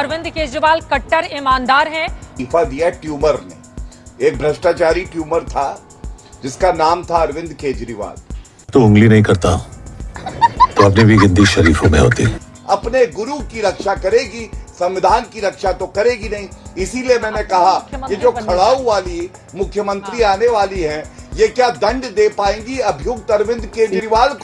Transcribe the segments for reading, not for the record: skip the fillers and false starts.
अरविंद केजरीवाल कट्टर ईमानदार हैं। इस्तीफा दिया ट्यूमर ने, एक भ्रष्टाचारी ट्यूमर था जिसका नाम था अरविंद केजरीवाल। तो उंगली नहीं करता तो अपनी भी गिनती शरीफों में होती। अपने गुरु की रक्षा करेगी, संविधान की रक्षा तो करेगी नहीं। इसीलिए मैंने कहा कि जो खड़ाऊ वाली मुख्यमंत्री आने वाली हैं, ये क्या दंड दे पाएंगी अभियुक्त अरविंद केजरीवाल?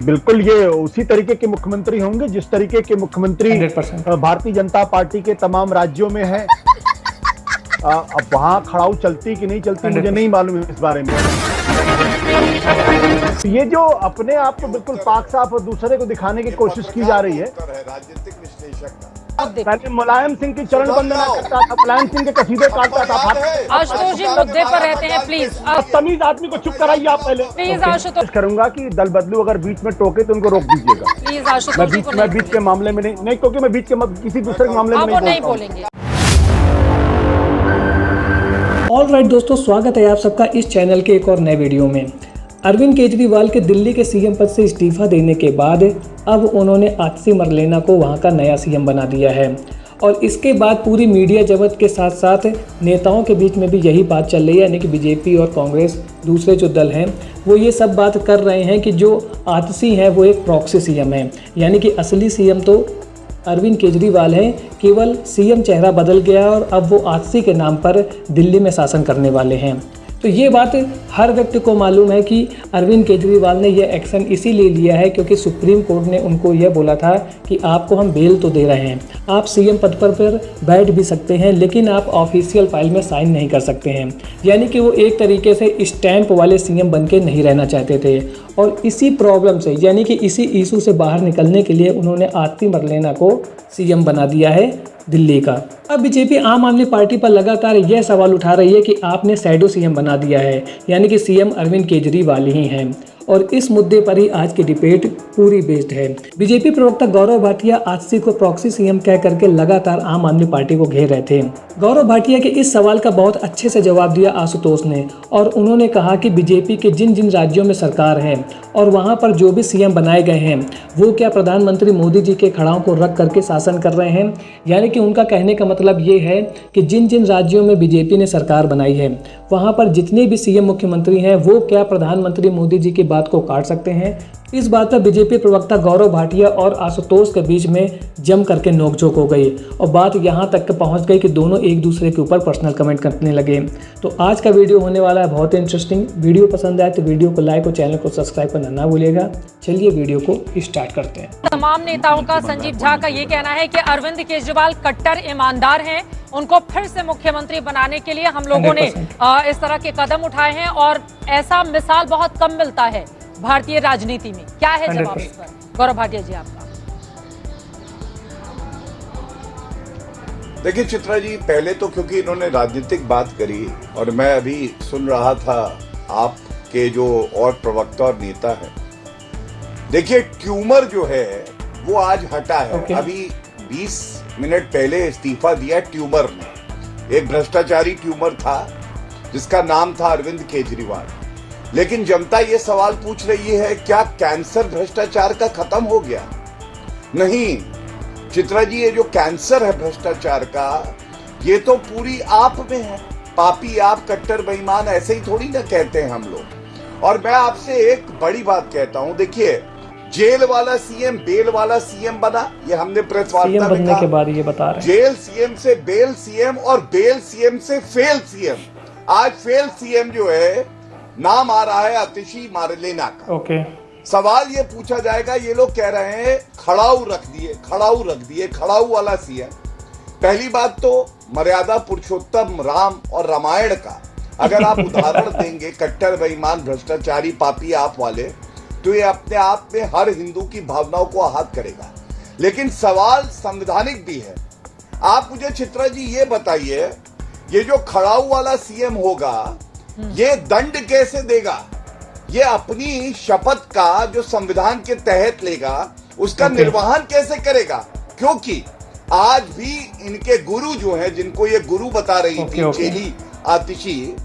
बिल्कुल ये उसी तरीके के मुख्यमंत्री होंगे जिस तरीके के मुख्यमंत्री भारतीय जनता पार्टी के तमाम राज्यों में है। अब वहाँ खड़ाऊ चलती कि नहीं चलती मुझे नहीं मालूम है इस बारे में। ये जो अपने आप को बिल्कुल पाक साफ और दूसरे को दिखाने की कोशिश की जा रही है। राजनीतिक विश्लेषक पहले मुलायम सिंह की चरण वंदना करता था, मुलायम सिंह के कसीदे काटता था। आशुतोष जी मुद्दे पर रहते हैं, प्लीज। तमीज आदमी को चुप कराइए आप पहले। प्लीज आशुतोष। करूंगा कि दल बदलू अगर बीच में टोके तो उनको रोक दीजिएगा। प्लीज आशुतोष। मैं बीच के मामले में नहीं, क्योंकि मैं बीच के किसी दूसरे के मामले में नहीं बोलेंगे। ऑल राइट दोस्तों, स्वागत है आप सबका इस चैनल के एक और नए वीडियो में। अरविंद केजरीवाल के दिल्ली के सीएम पद से इस्तीफा देने के बाद अब उन्होंने आतिशी मरलेना को वहां का नया सीएम बना दिया है और इसके बाद पूरी मीडिया जगत के साथ साथ नेताओं के बीच में भी यही बात चल रही है, यानी कि बीजेपी और कांग्रेस दूसरे जो दल हैं वो ये सब बात कर रहे हैं कि जो आतिशी है वो एक प्रॉक्सी सीएम है, यानी कि असली सीएम तो अरविंद केजरीवाल है, केवल सीएम चेहरा बदल गया और अब वो आतिशी के नाम पर दिल्ली में शासन करने वाले हैं। तो ये बात हर व्यक्ति को मालूम है कि अरविंद केजरीवाल ने यह एक्शन इसीलिए लिया है क्योंकि सुप्रीम कोर्ट ने उनको यह बोला था कि आपको हम बेल तो दे रहे हैं, आप सीएम पद पर बैठ भी सकते हैं लेकिन आप ऑफिशियल फाइल में साइन नहीं कर सकते हैं। यानी कि वो एक तरीके से स्टैंप वाले सीएम बन के नहीं रहना चाहते थे और इसी प्रॉब्लम से, यानी कि इसी इशू से बाहर निकलने के लिए उन्होंने आतिशी मरलेना को सीएम बना दिया है दिल्ली का। अब बीजेपी आम आदमी पार्टी पर लगातार यह सवाल उठा रही है कि आपने शैडो सीएम बना दिया है, यानी कि सीएम अरविंद केजरीवाल ही हैं और इस मुद्दे पर ही आज की डिबेट पूरी बेस्ड है। बीजेपी प्रवक्ता गौरव भाटिया आतिशी को प्रॉक्सी सीएम कह करके लगातार आम आदमी पार्टी को घेर रहे थे। गौरव भाटिया के इस सवाल का बहुत अच्छे से जवाब दिया आशुतोष ने और उन्होंने कहा कि बीजेपी के जिन जिन राज्यों में सरकार है और वहां पर जो भी सीएम बनाए गए हैं वो क्या प्रधानमंत्री मोदी जी के खड़ाओं को रख करके शासन कर रहे हैं। यानी कि उनका कहने का मतलब ये है कि जिन जिन राज्यों में बीजेपी ने सरकार बनाई है वहां पर जितने भी सीएम मुख्यमंत्री हैं वो क्या प्रधानमंत्री मोदी जी की बात को काट सकते हैं। इस बात पर बीजेपी प्रवक्ता गौरव भाटिया और आशुतोष के बीच में जम करके नोकझोंक हो गई और बात यहां तक पहुंच गई कि दोनों एक दूसरे के ऊपर पर्सनल कमेंट करने लगे। तो आज का वीडियो होने वाला है बहुत इंटरेस्टिंग। वीडियो पसंद आए तो वीडियो को लाइक और चैनल को सब्सक्राइब करना ना भूलिएगा। चलिए वीडियो को स्टार्ट करते हैं। तमाम नेताओं का, संजीव झा का ये कहना है कि अरविंद केजरीवाल कट्टर ईमानदार हैं, उनको फिर से मुख्यमंत्री बनाने के लिए हम लोगों ने इस तरह के कदम उठाए हैं और ऐसा मिसाल बहुत कम मिलता है भारतीय राजनीति में। क्या है जवाब इस पर गौरव भाटिया जी आपका? देखिए चित्रा जी, पहले तो क्योंकि इन्होंने राजनीतिक बात करी और मैं अभी सुन रहा था आपके जो और प्रवक्ता और नेता है, देखिए ट्यूमर जो है वो आज हटा है। अभी 20 मिनट पहले इस्तीफा दिया ट्यूमर ने, एक भ्रष्टाचारी ट्यूमर था जिसका नाम था अरविंद केजरीवाल। लेकिन जनता ये सवाल पूछ रही है क्या कैंसर भ्रष्टाचार का खत्म हो गया? नहीं चित्रा जी, ये जो कैंसर है भ्रष्टाचार का ये तो पूरी आप में है। पापी आप, कट्टर बेईमान, ऐसे ही थोड़ी ना कहते हैं हम लोग। और मैं आपसे एक बड़ी बात कहता हूं, देखिए जेल वाला सीएम बेल वाला सीएम बना, ये हमने प्रेस वार्ता में कहा। के बाद ये बता रहे हैं जेल सीएम से बेल सीएम और बेल सीएम से फेल सीएम। आज फेल सीएम जो है नाम आ रहा है आतिशी मरलेना का। सवाल ये पूछा जाएगा, ये लोग कह रहे हैं खड़ाऊ रख दिए, खड़ाऊ वाला सीएम। पहली बात तो मर्यादा पुरुषोत्तम राम और रामायण का अगर आप उदाहरण देंगे कट्टर बेईमान भ्रष्टाचारी पापी आप वाले, तो ये अपने आप में हर हिंदू की भावनाओं को आहत करेगा। लेकिन सवाल संवैधानिक भी है। आप मुझे चित्रा जी ये बताइए, ये जो खड़ाऊ वाला सीएम होगा ये दंड कैसे देगा? ये अपनी शपथ का जो संविधान के तहत लेगा उसका निर्वहन कैसे करेगा? क्योंकि आज भी इनके गुरु जो हैं, जिनको ये गुरु बता रही थी चेली आतिशी,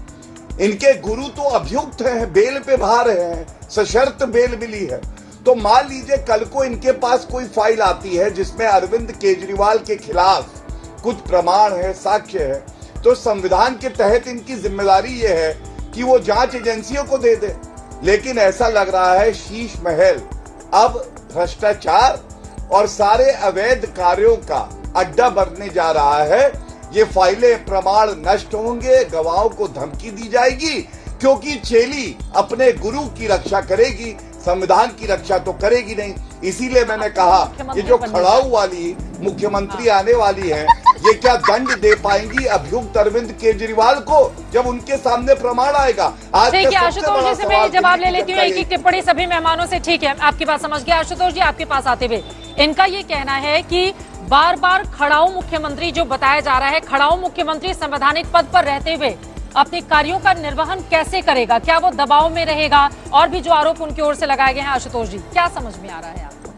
इनके गुरु तो अभियुक्त हैं, बेल पे बाहर हैं, सशर्त बेल मिली है। तो मान लीजिए कल को इनके पास कोई फाइल आती है जिसमें अरविंद केजरीवाल के खिलाफ कुछ प्रमाण है, साक्ष्य है, तो संविधान के तहत इनकी जिम्मेदारी यह है कि वो जांच एजेंसियों को दे दे। लेकिन ऐसा लग रहा है शीश महल अब भ्रष्टाचार और सारे अवैध कार्यों का अड्डा बनने जा रहा है। ये फाइलें, प्रमाण नष्ट होंगे, गवाहों को धमकी दी जाएगी, क्योंकि चेली अपने गुरु की रक्षा करेगी, संविधान की रक्षा तो करेगी नहीं। इसीलिए मैंने कहा ये जो खड़ाऊ वाली मुख्यमंत्री आने वाली है, ये क्या दंड दे पाएंगी अभियुक्त अरविंद केजरीवाल को जब उनके सामने प्रमाण आएगा। आज ठीक है आशुतोष जी से मैं जवाब ले लेती हूँ एक एक टिप्पणी सभी मेहमानों से। ठीक है, आपकी बात समझ गया। आशुतोष जी आपके पास आते हुए इनका ये कहना है कि बार बार खड़ाऊ मुख्यमंत्री जो बताया जा रहा है, खड़ाऊ मुख्यमंत्री संवैधानिक पद पर रहते हुए अपने कार्यों का निर्वहन कैसे करेगा? क्या वो दबाव में रहेगा? और भी जो आरोप उनकी ओर से लगाए गए हैं, आशुतोष जी क्या समझ में आ रहा है आपको?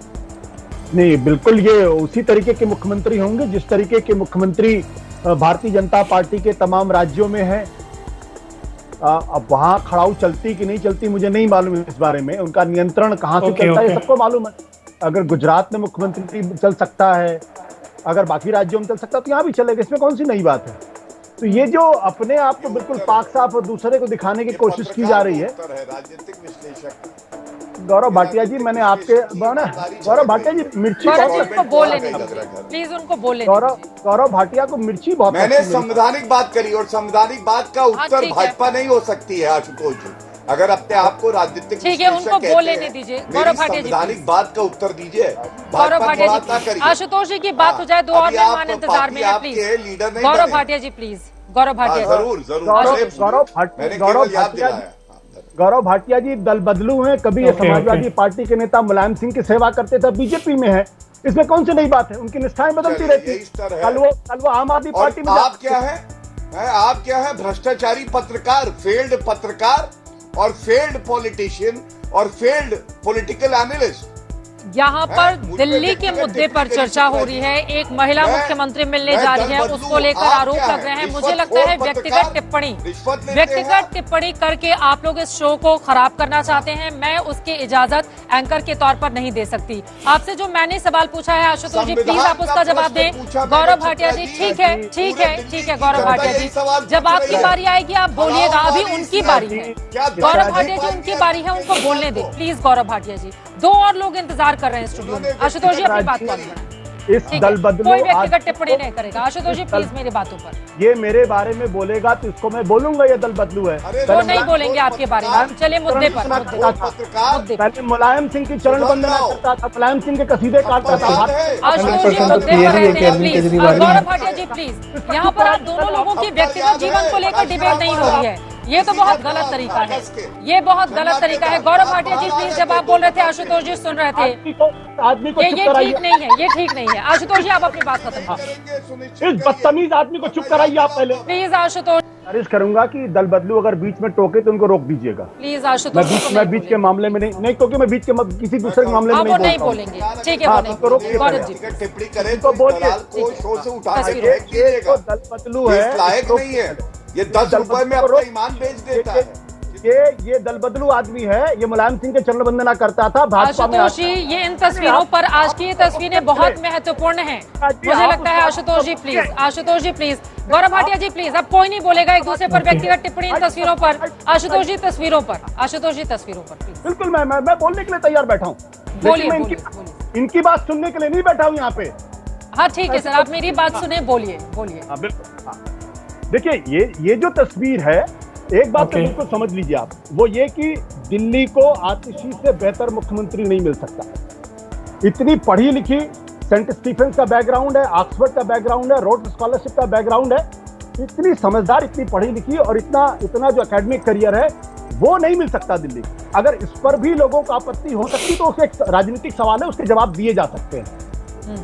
नहीं, बिल्कुल ये उसी तरीके के मुख्यमंत्री होंगे जिस तरीके के मुख्यमंत्री भारतीय जनता पार्टी के तमाम राज्यों में है। अब वहां खड़ाऊ चलती कि नहीं चलती मुझे नहीं मालूम इस बारे में, उनका नियंत्रण कहां से चलता है सबको मालूम है। अगर गुजरात में मुख्यमंत्री चल सकता है, अगर बाकी राज्यों में चल सकता है तो यहाँ भी चलेगा, इसमें कौन सी नई बात है। तो ये जो अपने आप को बिल्कुल पाक साफ और दूसरे को दिखाने की कोशिश की जा रही है। राजनीतिक विश्लेषक गौरव भाटिया जी, मैंने आपके गौरव भाटिया जी मिर्ची प्लीज उनको बोले। गौरव भाटिया को मिर्ची बहुत, मैंने संवैधानिक बात करी और संवैधानिक बात का उत्तर भाजपा नहीं हो सकती है आशुतोष जी। अगर अपने आप को राजनीतिक ठीक है उनको बोल लेने दीजिए। गौरव भाटिया जी संवैधानिक बात का उत्तर दीजिए। गौरव भाटिया जी आशुतोष जी की बात हो जाए, दो और मेहमान इंतजार में है प्लीज। गौरव भाटिया जी प्लीज, गौरव भाटिया गौरव भाटिया जी दल बदलू हैं, कभी ये समाजवादी पार्टी के नेता मुलायम सिंह की सेवा करते थे, बीजेपी में है, इसमें कौन सी नई बात है? उनकी निष्ठाएं बदलती रहती। कल वो आम आदमी पार्टी में। आप क्या है? भ्रष्टाचारी पत्रकार, फेल्ड पत्रकार और फेल्ड पॉलिटिशियन और फेल्ड पॉलिटिकल एनालिस्ट। यहाँ पर दिल्ली के मुद्दे पर चर्चा हो रही है। एक महिला मुख्यमंत्री मिलने जा रही है, उसको लेकर आरोप लग रहे हैं। मुझे लगता है व्यक्तिगत टिप्पणी करके आप लोग इस शो को खराब करना चाहते हैं। मैं उसकी इजाजत एंकर के तौर पर नहीं दे सकती। आपसे जो मैंने सवाल पूछा है आशुतोष जी, प्लीज आप उसका जवाब दें। गौरव भाटिया जी ठीक है गौरव भाटिया जी, जब आपकी बारी आएगी आप बोलिएगा। अभी उनकी बारी है, गौरव भाटिया जी उनकी बारी है, उनको बोलने दें प्लीज। गौरव भाटिया जी, दो और लोग इंतजार कर रहे हैं स्टूडियो में। आशुतोष जी अपनी बात कर, इस दल बदलू कोई व्यक्तिगत टिप्पणी नहीं करेगा। आशुतोष जी प्लीज मेरी बातों पर। ये मेरे बारे में बोलेगा तो इसको मैं बोलूंगा ये दल बदलू है। वो नहीं बोलेंगे आपके बारे में। चलिए मुद्दे पर। पहले मुलायम सिंह की चरण वंदना करता था, मुलायम सिंह के कसीदे काटता था। आशुतोष जी मुद्दे पर रहते हैं प्लीज। गौरव भाटिया जी प्लीज, यहाँ पर आप दोनों लोगों की व्यक्तिगत जीवन को लेकर डिबेट नहीं हो रही है। ये तो बहुत गलत तरीका है, ये बहुत गलत तरीका है। गौरव भाटिया जी प्लीज, जब आप बोल रहे थे आशुतोष जी सुन रहे थे। ये ठीक नहीं है, ये ठीक नहीं है। आशुतोष जी आप अपनी बात खत्म करें। इस बदतमीज आदमी को चुप कराइए आप पहले प्लीज। आशुतोष गुजारिश करूंगा कि दल बदलू अगर बीच में टोके तो उनको रोक दीजिएगा प्लीज। आशुतोष मैं बीच के मामले में नहीं, क्योंकि मैं बीच के किसी दूसरे मामले में नहीं बोलेंगे। ठीक है गौरव जी टिप्पणी करें तो बोलिए। शो से उठा दल बदलू है, लायक नहीं है, ये 10 रुपए में अपना ईमान बेच देता है। ये दल बदलू आदमी है, ये मुलायम सिंह के चरण वंदना करता था भाजपा में। आशुतोष जी ये इन तस्वीरों पर, आज की ये तस्वीरें बहुत महत्वपूर्ण हैं, मुझे लगता है। Ashutosh ji please, Ashutosh ji please. Gaurav Bhatia ji please, अब कोई नहीं बोलेगा एक दूसरे पर व्यक्तिगत टिप्पणी इन तस्वीरों पर। आशुतोष जी तस्वीरों पर, आशुतोष जी तस्वीरों पर प्लीज। बिल्कुल मैं बोलने के लिए तैयार बैठा हूँ, बोलिए। इनकी बात सुनने के लिए नहीं बैठा हूँ यहाँ पे। हाँ ठीक है सर, आप मेरी बात सुने, बोलिए। बिल्कुल देखिए, ये जो तस्वीर है, एक बात तो बिल्कुल समझ लीजिए आप, वो ये कि दिल्ली को आतिशी से बेहतर मुख्यमंत्री नहीं मिल सकता। इतनी पढ़ी लिखी, सेंट स्टीफेंस का बैकग्राउंड है, ऑक्सफोर्ड का बैकग्राउंड है, रोड स्कॉलरशिप का बैकग्राउंड है, इतनी समझदार, इतनी पढ़ी लिखी और इतना जो एकेडमिक करियर है, वो नहीं मिल सकता दिल्ली। अगर इस पर भी लोगों को आपत्ति हो सकती तो उसके एक राजनीतिक सवाल है, उसके जवाब दिए जा सकते हैं।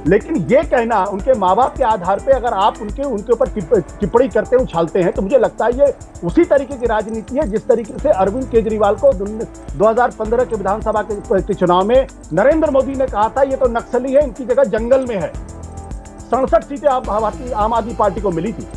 लेकिन ये कहना उनके माँ बाप के आधार पे अगर आप उनके ऊपर टिप्पणी करते हैं, उछालते हैं, तो मुझे लगता है ये उसी तरीके की राजनीति है जिस तरीके से अरविंद केजरीवाल को 2015 के विधानसभा के चुनाव में नरेंद्र मोदी ने कहा था ये तो नक्सली है, इनकी जगह जंगल में है। 67 सीटें आम आदमी पार्टी को मिली थी।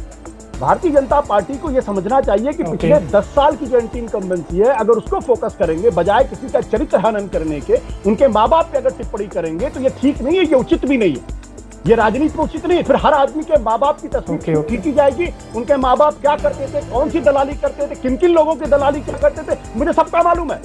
भारतीय जनता पार्टी को यह समझना चाहिए कि पिछले 10 साल की जो एंटी इनकम्बेंसी है, अगर उसको फोकस करेंगे बजाय किसी का चरित्र हनन करने के, उनके माँ बाप पे अगर टिप्पणी करेंगे तो ये ठीक नहीं है, ये उचित भी नहीं है, ये राजनीति में उचित नहीं है। फिर हर आदमी के माँ बाप की तस्वीर खींची जाएगी, उनके माँ बाप क्या करते थे, कौन सी दलाली करते थे, किन किन लोगों की दलाली क्या करते थे, मुझे सबका मालूम है।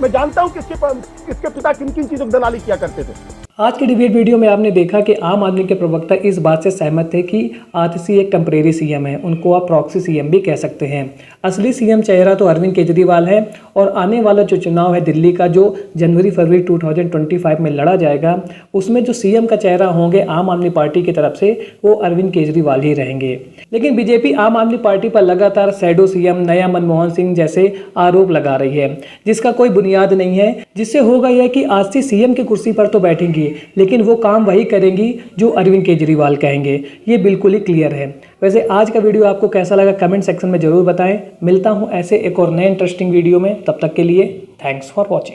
मैं जानता हूं किसके पिता किन किन चीजों की दलाली किया करते थे। आज के डिबेट वीडियो में आपने देखा कि आम आदमी के प्रवक्ता इस बात से सहमत थे कि आतिशी एक टेम्परेरी सीएम है, उनको आप प्रॉक्सी सीएम भी कह सकते हैं। असली सीएम चेहरा तो अरविंद केजरीवाल है और आने वाला जो चुनाव है दिल्ली का, जो जनवरी-फरवरी 2025 में लड़ा जाएगा, उसमें जो सीएम का चेहरा होंगे आम आदमी पार्टी की तरफ से, वो अरविंद केजरीवाल ही रहेंगे। लेकिन बीजेपी आम आदमी पार्टी पर लगातार शैडो सीएम, नया मनमोहन सिंह जैसे आरोप लगा रही है, जिसका कोई बुनियाद नहीं है। जिससे होगा यह कि आतिशी सीएम की कुर्सी पर तो बैठेंगी, लेकिन वो काम वही करेंगी जो अरविंद केजरीवाल कहेंगे, ये बिल्कुल ही क्लियर है। वैसे आज का वीडियो आपको कैसा लगा कमेंट सेक्शन में जरूर बताएं। मिलता हूं ऐसे एक और नए इंटरेस्टिंग वीडियो में, तब तक के लिए थैंक्स फॉर वॉचिंग।